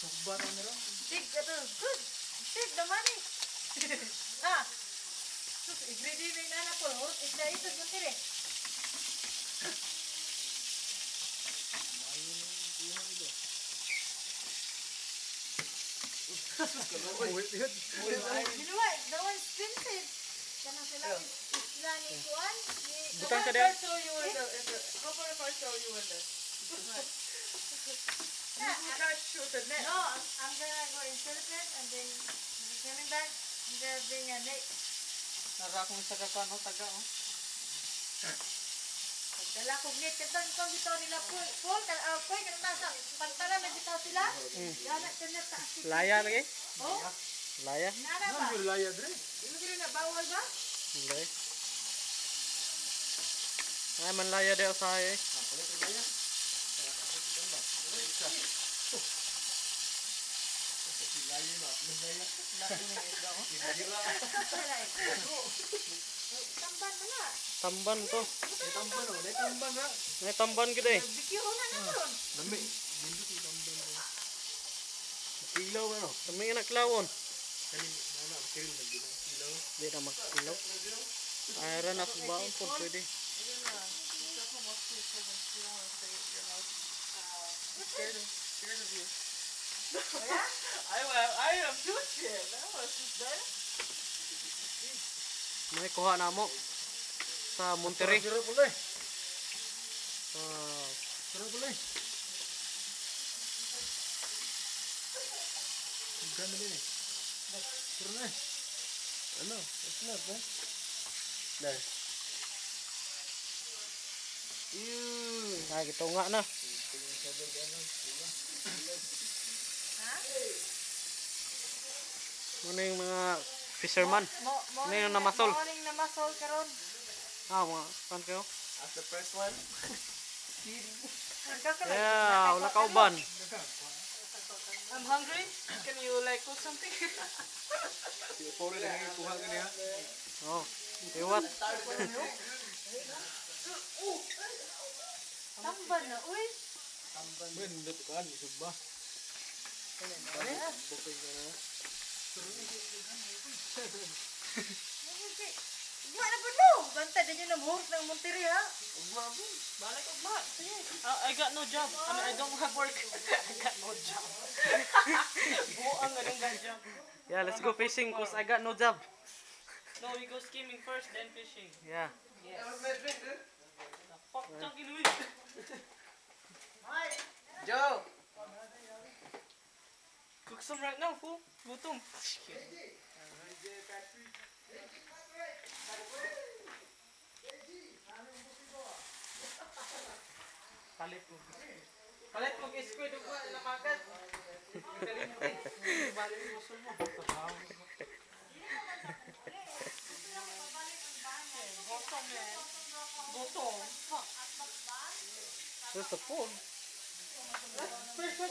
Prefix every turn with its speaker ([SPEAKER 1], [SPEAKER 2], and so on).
[SPEAKER 1] Subba na meron.
[SPEAKER 2] Dig, good. Dig the money. Ah. Sus, i-greedy na inana po. Isda ito, buntiri. You know what? That one's expensive. Kana sila isla ni Kuan.
[SPEAKER 1] Butang ka
[SPEAKER 2] Proper
[SPEAKER 1] din.
[SPEAKER 2] show you where the proper show you where the. Yeah, I can't shoot the net. No, I'm gonna go insert it and then coming back. I'm gonna bring a net.
[SPEAKER 1] Nara akong isa ka no taga oh.
[SPEAKER 2] Dala ko net katong kung bitaw nila full kan koy kan nasa pantala na bitaw sila. Yana kanya ta.
[SPEAKER 1] Laya lagi?
[SPEAKER 2] Oh,
[SPEAKER 1] Laya?
[SPEAKER 2] nara ba?
[SPEAKER 1] Ano laya dre?
[SPEAKER 2] Dili gid na bawal ba?
[SPEAKER 1] Laya. Ay man laya de usahay eh. Laya.
[SPEAKER 2] Tamban mana?
[SPEAKER 1] Tamban to.
[SPEAKER 3] Tamban oh, tamban na.
[SPEAKER 1] May tamban gid eh.
[SPEAKER 2] Bikyo na naron.
[SPEAKER 3] Lami. Dili ko tamban. Kilaw ano?
[SPEAKER 1] Kami nga naklawon.
[SPEAKER 3] Kani mana kirim na din kilaw.
[SPEAKER 1] Di na magkilaw. Iron up baon po pwede.
[SPEAKER 2] Scared of you.
[SPEAKER 3] I am too scared. That was just there.
[SPEAKER 1] May kuha na mo sa Monterrey.
[SPEAKER 3] Sira pulay.
[SPEAKER 1] Ah,
[SPEAKER 3] Sira pulay. Ganda din eh. Sira na. Ano? It's not, man. There.
[SPEAKER 1] ay gito nga na. Ano yung mga fisherman? Ano yung namasol?
[SPEAKER 2] Morning namasol karon.
[SPEAKER 1] Ah, mga kan kayo?
[SPEAKER 3] As the first one.
[SPEAKER 1] Yeah, wala ka uban.
[SPEAKER 2] I'm hungry. Can you like cook something?
[SPEAKER 3] Puro na yung kuha ka niya.
[SPEAKER 1] Oh, iwat.
[SPEAKER 2] Tamban na, uy.
[SPEAKER 3] Ben, dito ka ni subba. Bukay ka na.
[SPEAKER 2] Ugma na po no. Bantay din yun na buhok ng Monterrey ha.
[SPEAKER 3] Balik ugma.
[SPEAKER 1] I got no job. I mean, I don't have work. I got no job.
[SPEAKER 2] Buang nga nung job.
[SPEAKER 1] Yeah, let's go fishing cause I got no job.
[SPEAKER 4] No, we go skimming first, then fishing.
[SPEAKER 1] Yeah.
[SPEAKER 4] Yes. Fuck, Chucky Louis.
[SPEAKER 3] Joe!
[SPEAKER 4] Cook some right now, fool. Gutom. Palit mo. Palit mo kay squid ug wa na makan. Kalimutan. Balik mo sul mo. Gutom man. Gutom. Fuck.
[SPEAKER 1] Where's the phone?
[SPEAKER 4] Where's my